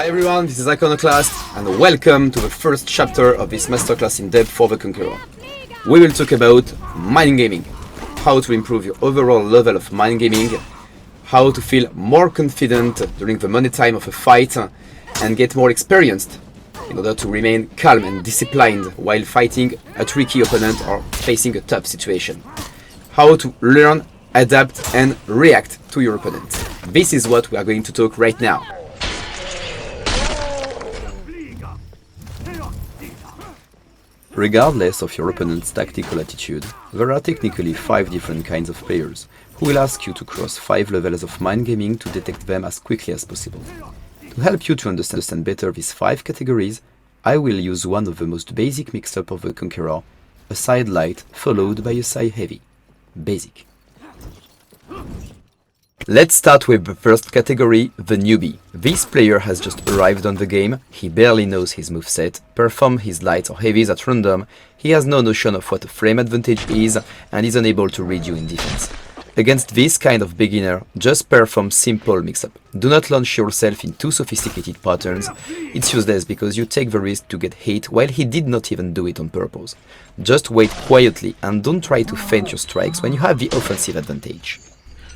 Hi everyone, this is Iconoclaste and welcome to the first chapter of this masterclass in depth for the Conqueror. We will talk about mind gaming, how to improve your overall level of mind gaming, how to feel more confident during the money time of a fight and get more experienced in order to remain calm and disciplined while fighting a tricky opponent or facing a tough situation. How to learn, adapt and react to your opponent. This is what we are going to talk right now. Regardless of your opponent's tactical attitude, there are technically 5 different kinds of players who will ask you to cross 5 levels of mind gaming to detect them as quickly as possible. To help you to understand better these 5 categories, I will use one of the most basic mix-up of the Conqueror, a side light followed by a side heavy. Basic. Let's start with the first category, the newbie. This player has just arrived on the game, he barely knows his moveset, performs his lights or heavies at random, he has no notion of what a frame advantage is, and is unable to read you in defense. Against this kind of beginner, just perform simple mix-up. Do not launch yourself in too sophisticated patterns, it's useless because you take the risk to get hit while he did not even do it on purpose. Just wait quietly and don't try to feint your strikes when you have the offensive advantage.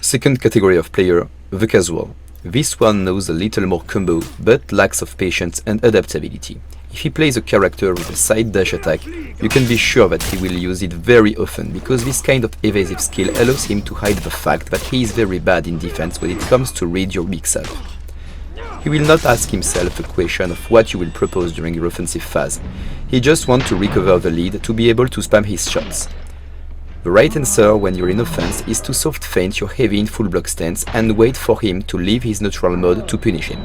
Second category of player, the casual. This one knows a little more combo, but lacks of patience and adaptability. If he plays a character with a side dash attack, you can be sure that he will use it very often, because this kind of evasive skill allows him to hide the fact that he is very bad in defense when it comes to read your mix-up. He will not ask himself the question of what you will propose during your offensive phase. He just wants to recover the lead to be able to spam his shots. The right answer when you're in offense is to soft feint your heavy in full block stance and wait for him to leave his neutral mode to punish him.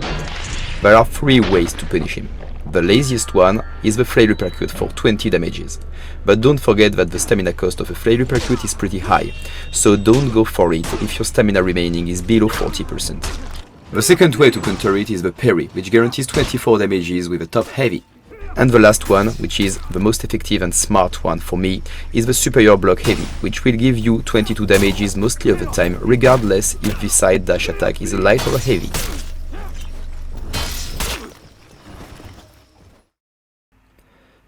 There are 3 ways to punish him. The laziest one is the flail uppercut for 20 damages. But don't forget that the stamina cost of a flail uppercut is pretty high, so don't go for it if your stamina remaining is below 40%. The second way to counter it is the parry, which guarantees 24 damages with a top heavy. And the last one, which is the most effective and smart one for me, is the superior block heavy, which will give you 22 damages mostly of the time, regardless if the side dash attack is a light or a heavy.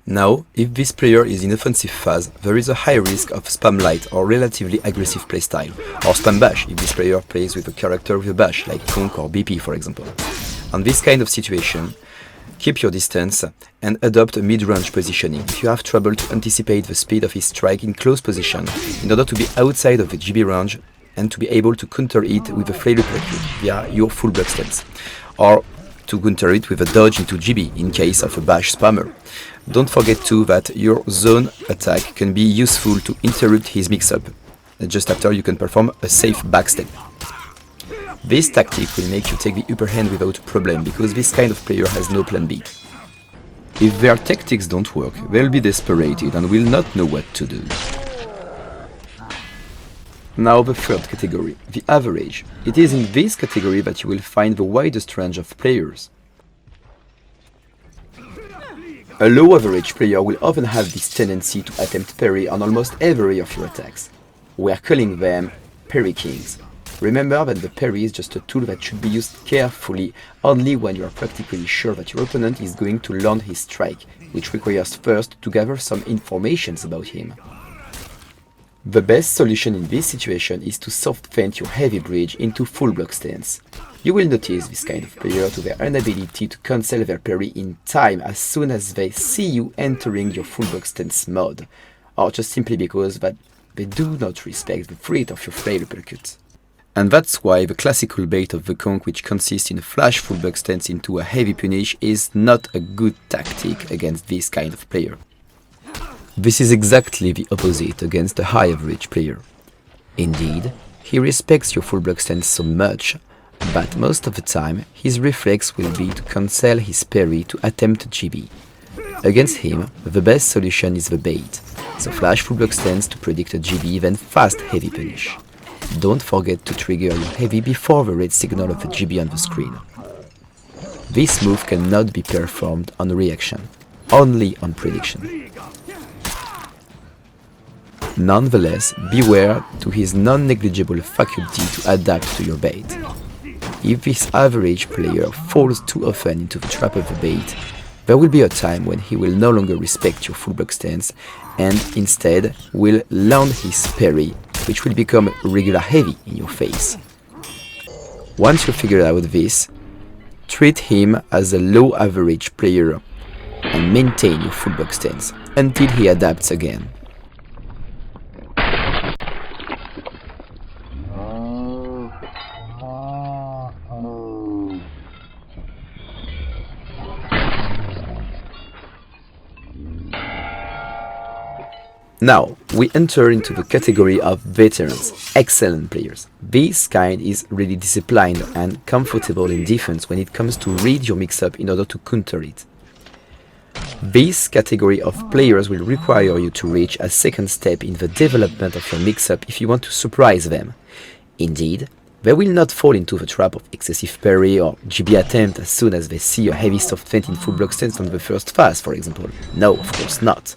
Now, if this player is in offensive phase, there is a high risk of spam light or relatively aggressive playstyle, or spam bash if this player plays with a character with a bash, like Conq or BP for example. On this kind of situation, keep your distance and adopt a mid-range positioning if you have trouble to anticipate the speed of his strike in close position in order to be outside of the GB range and to be able to counter it with a flail uppercut via your full block stance, or to counter it with a dodge into GB in case of a bash spammer. Don't forget too that your zone attack can be useful to interrupt his mix-up, just after you can perform a safe backstep. This tactic will make you take the upper hand without problem, because this kind of player has no plan B. If their tactics don't work, they'll be desperate and will not know what to do. Now the third category, the average. It is in this category that you will find the widest range of players. A low average player will often have this tendency to attempt parry on almost every of your attacks. We are calling them parry kings. Remember that the parry is just a tool that should be used carefully only when you are practically sure that your opponent is going to land his strike, which requires first to gather some information about him. The best solution in this situation is to soft feint your heavy bridge into full block stance. You will notice this kind of player to their inability to cancel their parry in time as soon as they see you entering your full block stance mode, or just simply because that they do not respect the threat of your flail uppercut. And that's why the classical bait of the Conq, which consists in a flash full block stance into a heavy punish, is not a good tactic against this kind of player. This is exactly the opposite against a high average player. Indeed, he respects your full block stance so much, but most of the time his reflex will be to cancel his parry to attempt GB. Against him, the best solution is the bait, so flash full block stance to predict a GB, then fast heavy punish. Don't forget to trigger your heavy before the red signal of the GB on the screen. This move cannot be performed on reaction, only on prediction. Nonetheless, beware to his non-negligible faculty to adapt to your bait. If this average player falls too often into the trap of the bait, there will be a time when he will no longer respect your full block stance and instead will land his parry, which will become regular heavy in your face. Once you figure out this, treat him as a low average player and maintain your full block stance until he adapts again. Now, we enter into the category of veterans, excellent players. This kind is really disciplined and comfortable in defense when it comes to read your mix-up in order to counter it. This category of players will require you to reach a second step in the development of your mix-up if you want to surprise them. Indeed, they will not fall into the trap of excessive parry or GB attempt as soon as they see a heavy soft feint in full block stance on the first phase, for example. No, of course not.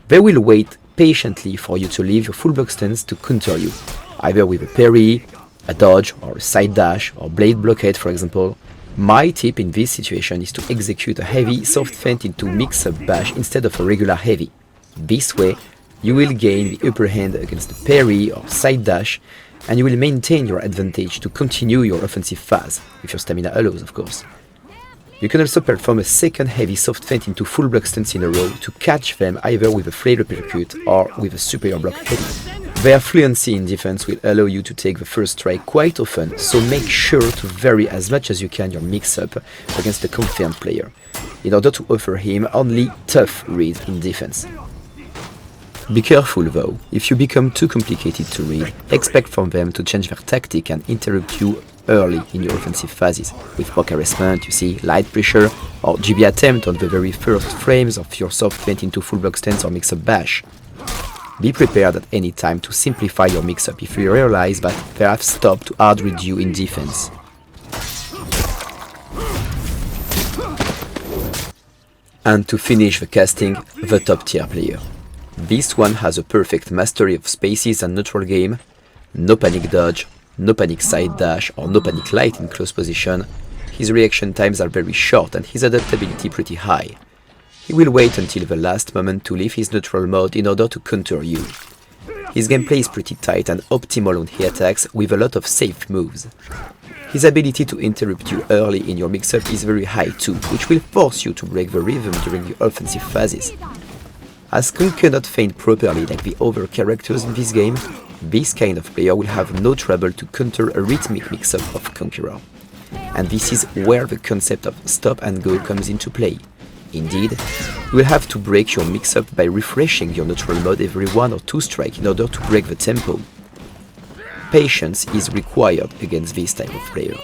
They will wait patiently for you to leave your full block stance to counter you, either with a parry, a dodge, or a side dash, or blade blockade, for example. My tip in this situation is to execute a heavy soft feint into mix-up bash instead of a regular heavy. This way, you will gain the upper hand against the parry or side dash, and you will maintain your advantage to continue your offensive phase, if your stamina allows, of course. You can also perform a second heavy soft feint into full block stance in a row to catch them either with a flail uppercut or with a superior block heavy. Their fluency in defense will allow you to take the first strike quite often, so make sure to vary as much as you can your mix-up against a confirmed player, in order to offer him only tough reads in defense. Be careful though, if you become too complicated to read, expect from them to change their tactic and interrupt you early in your offensive phases, with poke harassment, you see, light pressure, or GB attempt on the very first frames of your soft feint into full block stance or mix-up bash. Be prepared at any time to simplify your mix-up if you realize that they have stopped to hard-read you in defense. And to finish the casting, the top tier player. This one has a perfect mastery of spaces and neutral game, no panic dodge, no panic side dash or no panic light in close position. His reaction times are very short and his adaptability pretty high. He will wait until the last moment to leave his neutral mode in order to counter you. His gameplay is pretty tight and optimal when he attacks with a lot of safe moves. His ability to interrupt you early in your mix-up is very high too, which will force you to break the rhythm during the offensive phases. As Conq cannot feint properly like the other characters in this game, this kind of player will have no trouble to counter a rhythmic mix-up of Conqueror. And this is where the concept of stop and go comes into play. Indeed, you will have to break your mix-up by refreshing your neutral mode every 1 or 2 strikes in order to break the tempo. Patience is required against this type of player.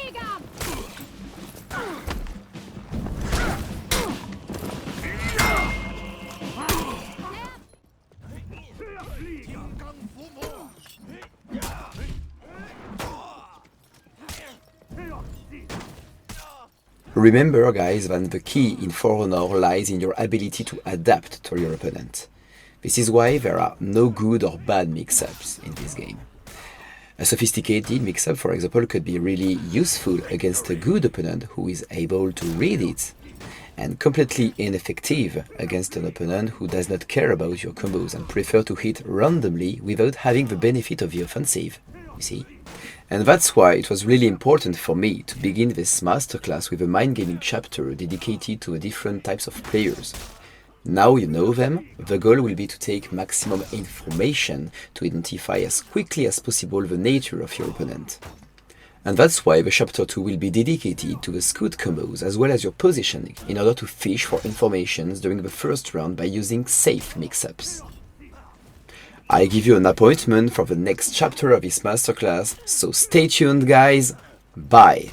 Remember guys that the key in For Honor lies in your ability to adapt to your opponent. This is why there are no good or bad mix-ups in this game. A sophisticated mix-up, for example, could be really useful against a good opponent who is able to read it, and completely ineffective against an opponent who does not care about your combos and prefer to hit randomly without having the benefit of the offensive, you see? And that's why it was really important for me to begin this masterclass with a Mindgaming chapter dedicated to different types of players. Now you know them, the goal will be to take maximum information to identify as quickly as possible the nature of your opponent. And that's why the chapter 2 will be dedicated to the scout combos as well as your positioning in order to fish for informations during the first round by using safe mix-ups. I give you an appointment for the next chapter of this masterclass, so stay tuned guys, bye!